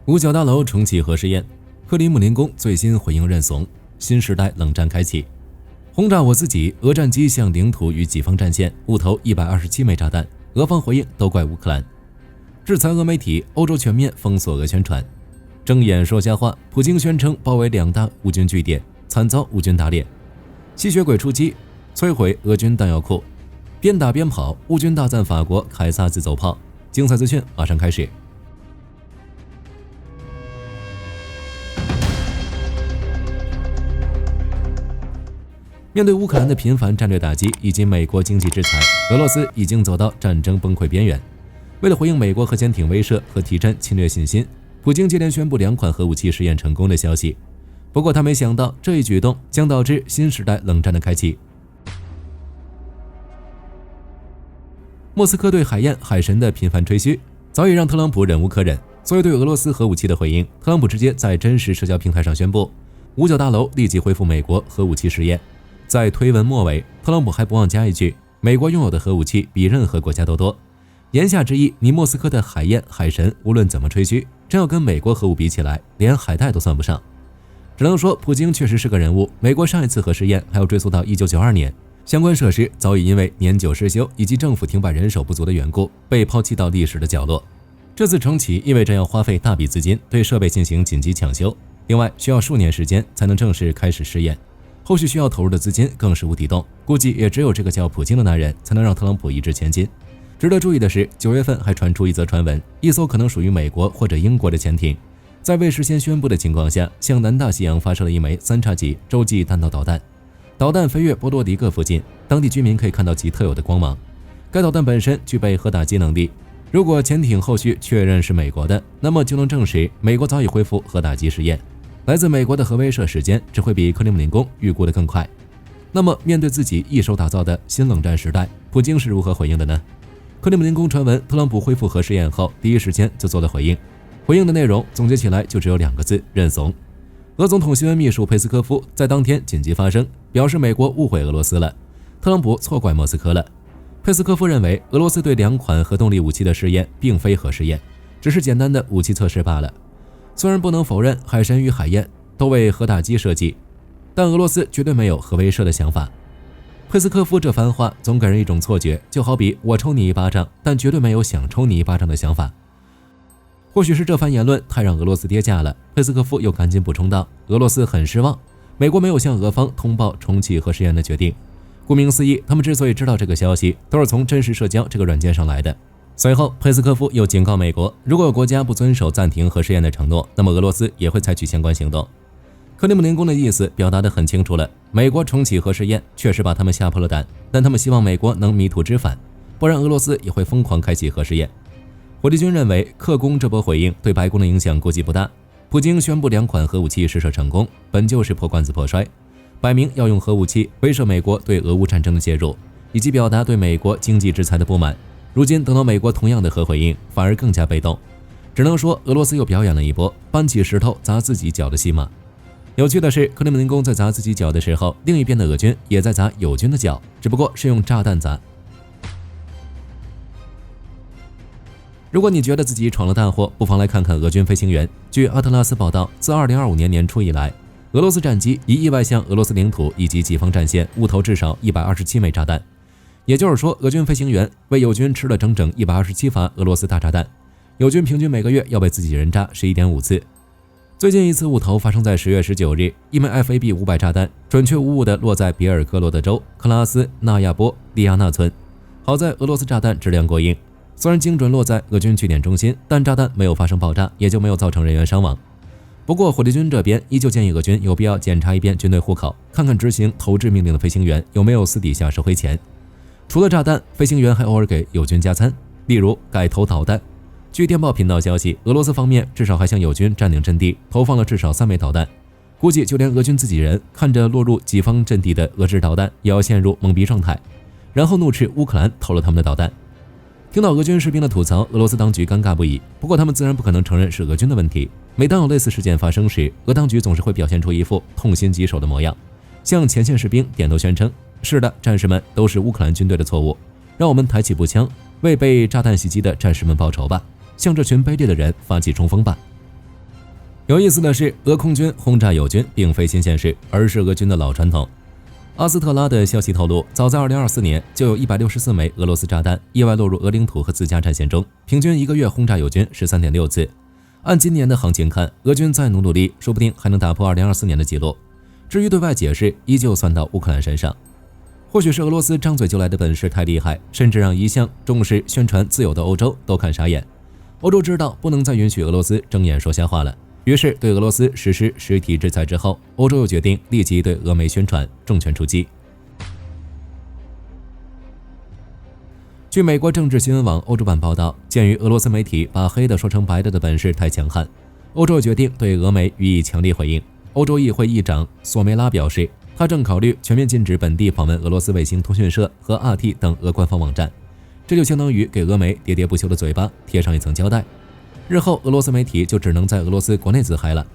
五角大楼重启核试验，克里姆林宫最新回应认怂，新时代冷战开启。轰炸我自己，俄战机向领土与己方战线误投127枚炸弹，俄方回应都怪乌克兰。制裁俄媒体，欧洲全面封锁俄宣传。睁眼说瞎话，普京宣称包围2大乌军据点，惨遭乌军打脸。吸血鬼出击，摧毁俄军弹药库。边打边跑，乌军大赞法国凯撒自走炮。精彩资讯马上开始。面对乌克兰的频繁战略打击以及美国经济制裁，俄罗斯已经走到战争崩溃边缘。为了回应美国核潜艇威慑和提振侵略信心，普京接连宣布2款核武器试验成功的消息。不过他没想到，这一举动将导致新时代冷战的开启。莫斯科对海燕、海神的频繁吹嘘，早已让特朗普忍无可忍。作为对俄罗斯核武器的回应，特朗普直接在真实社交平台上宣布，五角大楼立即恢复美国核武器试验。在推文末尾，特朗普还不忘加一句：“美国拥有的核武器比任何国家都多。”言下之意，你莫斯科的海燕、海神无论怎么吹嘘，真要跟美国核武比起来，连海带都算不上。只能说，普京确实是个人物。美国上一次核试验还要追溯到1992年，相关设施早已因为年久失修以及政府停摆人手不足的缘故，被抛弃到历史的角落。这次重启意味着要花费大笔资金对设备进行紧急抢修，另外需要数年时间才能正式开始试验。后续需要投入的资金更是无底洞，估计也只有这个叫普京的男人才能让特朗普一掷千金。值得注意的是，9月份还传出一则传闻，一艘可能属于美国或者英国的潜艇，在未事先宣布的情况下，向南大西洋发射了一枚3叉戟洲际弹道导弹。导弹飞越波多黎各附近，当地居民可以看到其特有的光芒。该导弹本身具备核打击能力，如果潜艇后续确认是美国的，那么就能证实美国早已恢复核打击试验。来自美国的核威慑时间只会比克里姆林宫预估的更快。那么面对自己一手打造的新冷战时代，普京是如何回应的呢？克里姆林宫传闻特朗普恢复核试验后，第一时间就做了回应。回应的内容总结起来就只有2个字：认怂。俄总统新闻秘书佩斯科夫在当天紧急发声，表示美国误会俄罗斯了，特朗普错怪莫斯科了。佩斯科夫认为，俄罗斯对2款核动力武器的试验并非核试验，只是简单的武器测试罢了。虽然不能否认海神与海燕都为核打击设计，但俄罗斯绝对没有核威慑的想法。佩斯科夫这番话总给人一种错觉，就好比我抽你一巴掌，但绝对没有想抽你一巴掌的想法。或许是这番言论太让俄罗斯跌价了，佩斯科夫又赶紧补充道，俄罗斯很失望，美国没有向俄方通报重启核试验的决定。顾名思义，他们之所以知道这个消息，都是从真实社交这个软件上来的。随后，佩斯科夫又警告美国，如果有国家不遵守暂停核试验的承诺，那么俄罗斯也会采取相关行动。克里姆林宫的意思表达得很清楚了，美国重启核试验确实把他们吓破了胆，但他们希望美国能迷途知返，不然俄罗斯也会疯狂开启核试验。火力军认为，克宫这波回应对白宫的影响估计不大。普京宣布2款核武器试射成功，本就是破罐子破摔，摆明要用核武器威慑美国对俄乌战争的介入，以及表达对美国经济制裁的不满。如今等到美国同样的核回应，反而更加被动。只能说俄罗斯又表演了一波搬起石头砸自己脚的戏码。有趣的是，克里姆林宫在砸自己脚的时候，另一边的俄军也在砸友军的脚，只不过是用炸弹砸。如果你觉得自己闯了大祸，不妨来看看俄军飞行员。据阿特拉斯报道，自2025年年初以来，俄罗斯战机已意外向俄罗斯领土以及己方战线误投至少127枚炸弹。也就是说，俄军飞行员为友军吃了整整127发俄罗斯大炸弹，友军平均每个月要被自己人炸11.5次。最近一次误投发生在10月19日，一枚 FAB500 炸弹准确无误地落在比尔哥罗德州克拉斯纳亚波利亚纳村。好在俄罗斯炸弹质量过硬，虽然精准落在俄军据点中心，但炸弹没有发生爆炸，也就没有造成人员伤亡。不过火力军这边依旧建议俄军有必要检查一遍军队户口，看看执行投掷命令的飞行员有没有私底下收黑钱。除了炸弹，飞行员还偶尔给友军加餐，例如改投导弹。据电报频道消息，俄罗斯方面至少还向友军占领阵地投放了至少3枚导弹，估计就连俄军自己人看着落入己方阵地的俄制导弹也要陷入懵逼状态，然后怒斥乌克兰偷了他们的导弹。听到俄军士兵的吐槽，俄罗斯当局尴尬不已，不过他们自然不可能承认是俄军的问题。每当有类似事件发生时，俄当局总是会表现出一副痛心疾首的模样，向前线士兵点头宣称，是的，战士们，都是乌克兰军队的错误，让我们抬起步枪，为被炸弹袭击的战士们报仇吧，向这群卑劣的人发起冲锋吧。有意思的是，俄空军轰炸友军并非新鲜事，而是俄军的老传统。阿斯特拉的消息透露，早在2024年就有164枚俄罗斯炸弹意外落入俄领土和自家战线中，平均1个月轰炸友军13.6次。按今年的行情看，俄军再努力，说不定还能打破2024年的记录。至于对外解释，依旧算到乌克兰身上。或许是俄罗斯张嘴就来的本事太厉害，甚至让一向重视宣传自由的欧洲都看傻眼。欧洲知道不能再允许俄罗斯睁眼说瞎话了，于是对俄罗斯实施实体制裁之后，欧洲又决定立即对俄媒宣传，重拳出击。据美国政治新闻网欧洲版报道，鉴于俄罗斯媒体把黑的说成白的本事太强悍，欧洲决定对俄媒予以强力回应。欧洲议会议长索梅拉表示，他正考虑全面禁止本地访问俄罗斯卫星通讯社和 RT 等俄官方网站，这就相当于给俄媒喋喋不休的嘴巴贴上一层胶带。日后俄罗斯媒体就只能在俄罗斯国内自嗨了。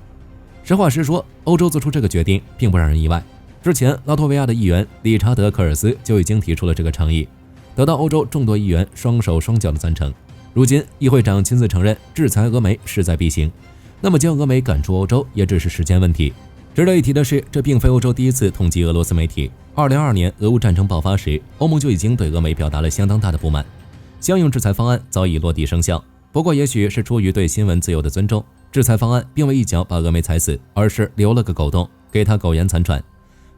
实话实说，欧洲做出这个决定并不让人意外。之前拉脱维亚的议员理查德·科尔斯就已经提出了这个倡议，得到欧洲众多议员双手双脚的赞成。如今议会长亲自承认制裁俄媒势在必行，那么将俄媒赶出欧洲也只是时间问题。值得一提的是，这并非欧洲第一次痛击俄罗斯媒体。2022年俄乌战争爆发时，欧盟就已经对俄媒表达了相当大的不满，相应制裁方案早已落地生效。不过也许是出于对新闻自由的尊重，制裁方案并未一脚把俄媒踩死，而是留了个狗洞，给他苟延残喘。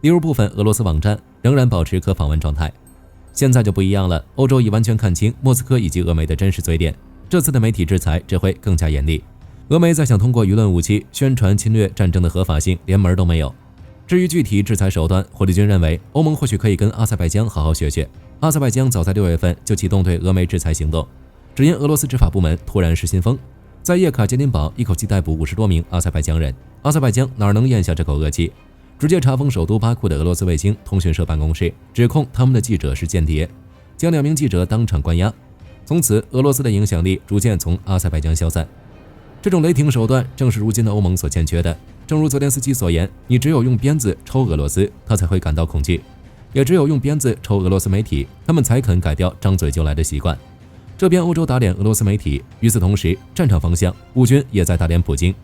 例如部分俄罗斯网站仍然保持可访问状态。现在就不一样了，欧洲已完全看清莫斯科以及俄媒的真实嘴脸，这次的媒体制裁只会更加严厉。俄媒再想通过舆论武器宣传侵略战争的合法性，连门都没有。至于具体制裁手段，火力军认为欧盟或许可以跟阿塞拜疆好好学学。阿塞拜疆早在6月份就启动对俄媒制裁行动，只因俄罗斯执法部门突然失心疯，在叶卡捷琳堡一口气逮捕50多名阿塞拜疆人。阿塞拜疆哪能咽下这口恶气，直接查封首都巴库的俄罗斯卫星通讯社办公室，指控他们的记者是间谍，将2名记者当场关押。从此，俄罗斯的影响力逐渐从阿塞拜疆消散。这种雷霆手段正是如今的欧盟所欠缺的。正如泽连斯基所言，你只有用鞭子抽俄罗斯，他才会感到恐惧；也只有用鞭子抽俄罗斯媒体，他们才肯改掉张嘴就来的习惯。这边欧洲打脸俄罗斯媒体，与此同时，战场方向乌军也在打脸普京。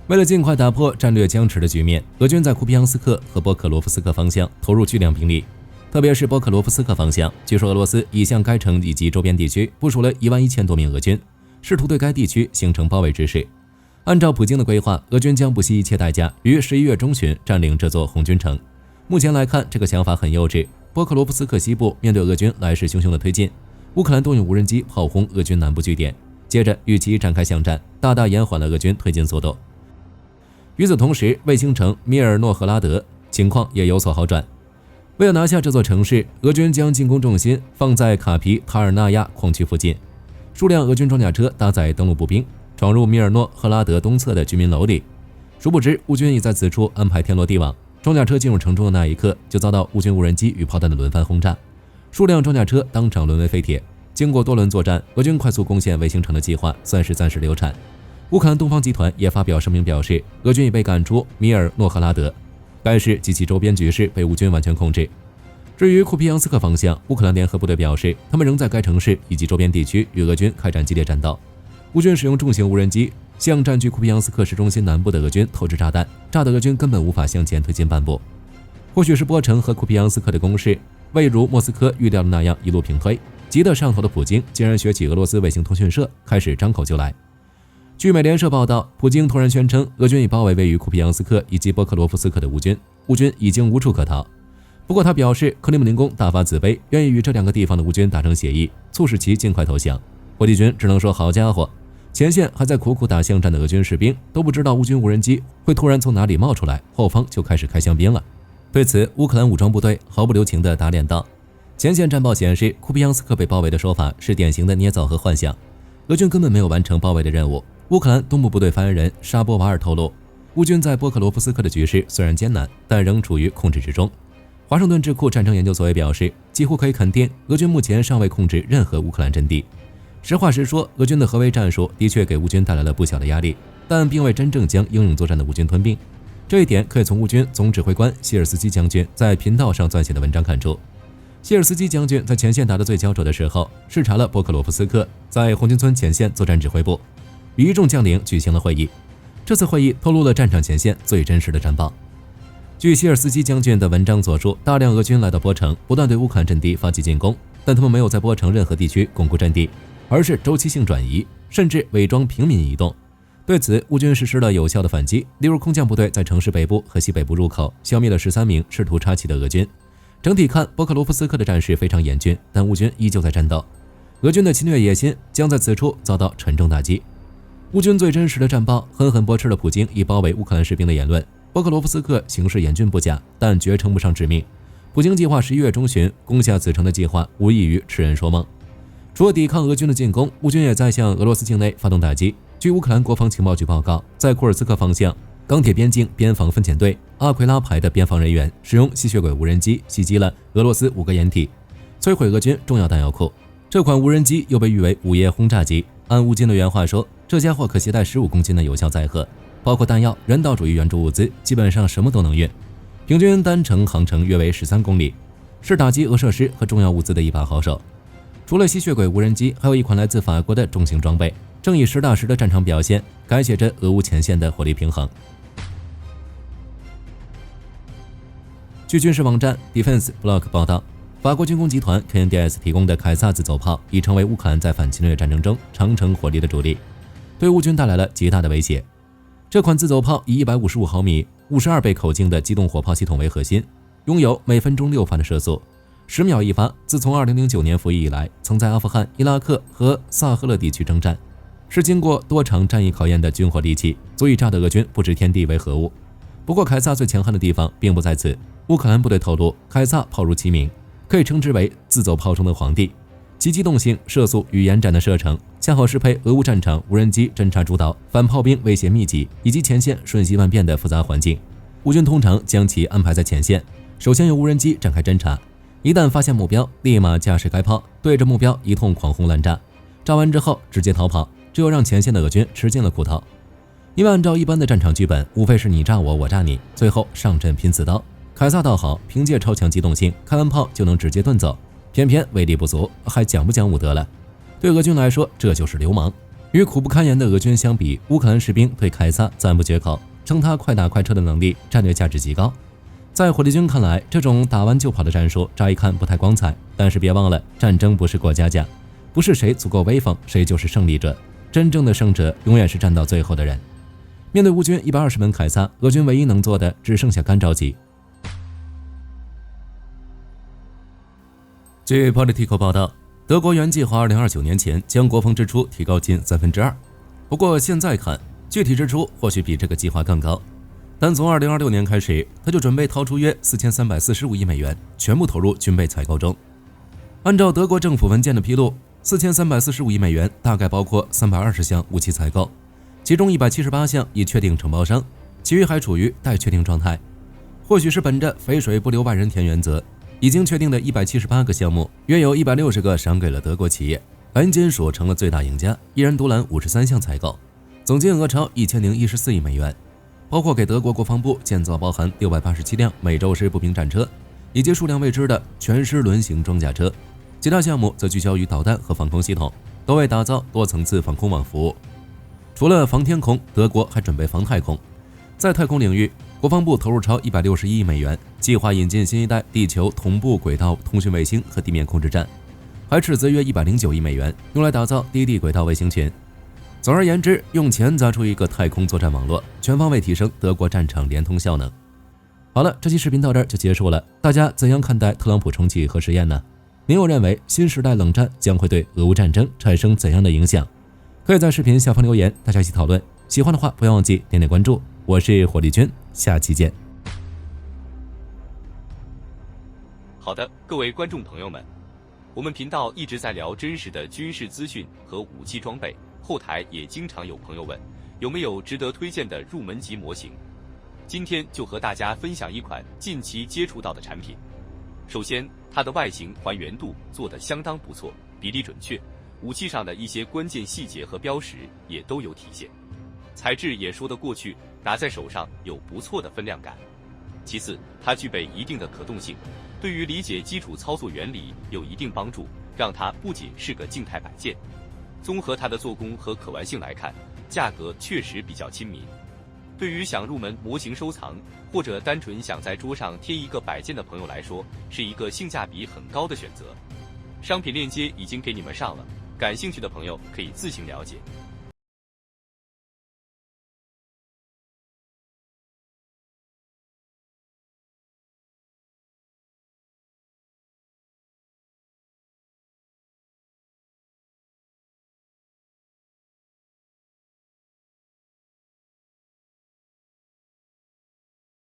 为了尽快打破战略僵持的局面，俄军在库皮扬斯克和波克罗夫斯克方向投入巨量兵力。特别是波克罗夫斯克方向，据说俄罗斯已向该城以及周边地区部署了11000多名俄军，试图对该地区形成包围之势。按照普京的规划，俄军将不惜一切代价于11月中旬占领这座红军城。目前来看，这个想法很幼稚。波克罗夫斯克西部面对俄军来势汹汹的推进，乌克兰动用无人机炮轰俄军南部据点，接着与其展开巷战，大大延缓了俄军推进速度。与此同时，卫星城米尔诺赫拉德情况也有所好转。为了拿下这座城市，俄军将进攻重心放在卡皮塔尔纳亚矿区附近，数辆俄军装甲车搭载登陆步兵，闯入米尔诺赫拉德东侧的居民楼里。殊不知，乌军已在此处安排天罗地网，装甲车进入城中的那一刻，就遭到乌军无人机与炮弹的轮番轰炸，数辆装甲车当场沦为废铁。经过多轮作战，俄军快速攻陷卫星城的计划算是暂时流产。乌克兰东方集团也发表声明表示，俄军已被赶出米尔诺赫拉德，该市及其周边局势被乌军完全控制。至于库皮扬斯克方向，乌克兰联合部队表示，他们仍在该城市以及周边地区与俄军开展激烈战斗。乌军使用重型无人机向占据库皮扬斯克市中心南部的俄军投掷炸弹，炸得俄军根本无法向前推进半步。或许是波城和库皮扬斯克的攻势未如莫斯科预料的那样一路平推，急得上头的普京竟然学起俄罗斯卫星通讯社，开始张口就来。据美联社报道，普京突然宣称俄军已包围位于库皮扬斯克以及波克罗夫斯克的乌军，乌军已经无处可逃。不过他表示，克里姆林宫大发慈悲，愿意与这2个地方的乌军达成协议，促使其尽快投降。火力军只能说好家伙，前线还在苦苦打巷战的俄军士兵都不知道乌军无人机会突然从哪里冒出来，后方就开始开香槟了。对此，乌克兰武装部队毫不留情地打脸道，前线战报显示库皮扬斯克被包围的说法是典型的捏造和幻想，俄军根本没有完成包围的任务。乌克兰东部部队发言人沙波瓦尔透露，乌军在波克罗夫斯克的局势虽然艰难，但仍处于控制之中。华盛顿智库战争研究所也表示，几乎可以肯定，俄军目前尚未控制任何乌克兰阵地。实话实说，俄军的合围战术的确给乌军带来了不小的压力，但并未真正将英勇作战的乌军吞并。这一点可以从乌军总指挥官谢尔斯基将军在频道上撰写的文章看出。谢尔斯基将军在前线打得最焦灼的时候，视察了波克罗夫斯克在红军村前线作战指挥部。与一众将领举行了会议。这次会议透露了战场前线最真实的战报。据希尔斯基将军的文章所述，大量俄军来到波城，不断对乌克兰阵地发起进攻，但他们没有在波城任何地区巩固阵地，而是周期性转移，甚至伪装平民移动。对此，乌军实施了有效的反击，例如空降部队在城市北部和西北部入口消灭了13名试图插旗的俄军。整体看，波克罗夫斯克的战事非常严峻，但乌军依旧在战斗。俄军的侵略野心将在此处遭到沉重打击。乌军最真实的战报狠狠驳斥了普京以包围乌克兰士兵的言论。波克罗夫斯克形势严峻不假，但绝称不上致命。普京计划11月中旬攻下此城的计划无异于痴人说梦。除了抵抗俄军的进攻，乌军也在向俄罗斯境内发动打击。据乌克兰国防情报局报告，在库尔斯克方向，钢铁边境边防分遣队阿奎拉排的边防人员使用吸血鬼无人机袭击了俄罗斯5个掩体，摧毁俄军重要弹药库。这款无人机又被誉为午夜轰炸机。按乌军的原话说，这家伙可携带15公斤的有效载荷，包括弹药、人道主义援助物资，基本上什么都能运。平均单程航程约为13公里，是打击俄设施和重要物资的一把好手。除了吸血鬼无人机，还有一款来自法国的重型装备，正以实打实的战场表现改写着俄乌前线的火力平衡。据军事网站 Defense Block 报道，法国军工集团 KNDS 提供的凯撒自走炮已成为乌克兰在反侵略战争中长程火力的主力，对乌军带来了极大的威胁。这款自走炮以155毫米、52倍口径的机动火炮系统为核心，拥有每分钟6发的射速，10秒一发。自从2009年服役以来，曾在阿富汗、伊拉克和萨赫勒地区征战，是经过多场战役考验的军火利器，足以炸得俄军不知天地为何物。不过，凯撒最强悍的地方并不在此。乌克兰部队透露，凯撒炮如其名，可以称之为自走炮中的皇帝。其机动性、射速与延展的射程，恰好适配俄乌战场无人机侦察主导、反炮兵威胁密集以及前线瞬息万变的复杂环境。乌军通常将其安排在前线，首先由无人机展开侦察，一旦发现目标，立马驾驶该炮对着目标一通狂轰滥炸，炸完之后直接逃跑，这又让前线的俄军吃尽了苦头。因为按照一般的战场剧本，无非是你炸我，我炸你，最后上阵拼刺刀。凯撒倒好，凭借超强机动性，开完炮就能直接遁走，偏偏威力不足，还讲不讲武德了？对俄军来说，这就是流氓。与苦不堪言的俄军相比，乌克兰士兵对凯撒赞不绝口，称他快打快撤的能力战略价值极高。在火力军看来，这种打完就跑的战术乍一看不太光彩，但是别忘了，战争不是过家家，不是谁足够威风谁就是胜利者，真正的胜者永远是战到最后的人。面对乌军120门凯撒，俄军唯一能做的只剩下干着急。据 Politico 报道，德国原计划2029年前将国防支出提高近2%，不过现在看，具体支出或许比这个计划更高。但从2026年开始，他就准备掏出约4345亿美元，全部投入军备采购中。按照德国政府文件的披露，4345亿美元大概包括320项武器采购，其中178项已确定承包商，其余还处于待确定状态。或许是本着肥水不流外人田原则，已经确定的178个项目，约有160个赏给了德国企业，白银金属成了最大赢家，一人独揽53项采购，总金额超1014亿美元，包括给德国国防部建造包含687辆美洲式步兵战车，以及数量未知的全狮轮型装甲车。其他项目则聚焦于导弹和防空系统，都为打造多层次防空网服务。除了防天空，德国还准备防太空。在太空领域，国防部投入超161亿美元，计划引进新一代地球同步轨道通讯卫星和地面控制站，还斥资约109亿美元，用来打造低地轨道卫星群。总而言之，用钱砸出一个太空作战网络，全方位提升德国战场联通效能。好了，这期视频到这儿就结束了，大家怎样看待特朗普重启核试验呢？您又认为新时代冷战将会对俄乌战争产生怎样的影响？可以在视频下方留言，大家一起讨论。喜欢的话不要忘记点点关注。我是火力军，下期见。好的，各位观众朋友们，我们频道一直在聊真实的军事资讯和武器装备，后台也经常有朋友问，有没有值得推荐的入门级模型？今天就和大家分享一款近期接触到的产品。首先，它的外形还原度做得相当不错，比例准确，武器上的一些关键细节和标识也都有体现，材质也说得过去，拿在手上有不错的分量感。其次，它具备一定的可动性，对于理解基础操作原理有一定帮助，让它不仅是个静态摆件。综合它的做工和可玩性来看，价格确实比较亲民。对于想入门模型收藏，或者单纯想在桌上贴一个摆件的朋友来说，是一个性价比很高的选择。商品链接已经给你们上了，感兴趣的朋友可以自行了解。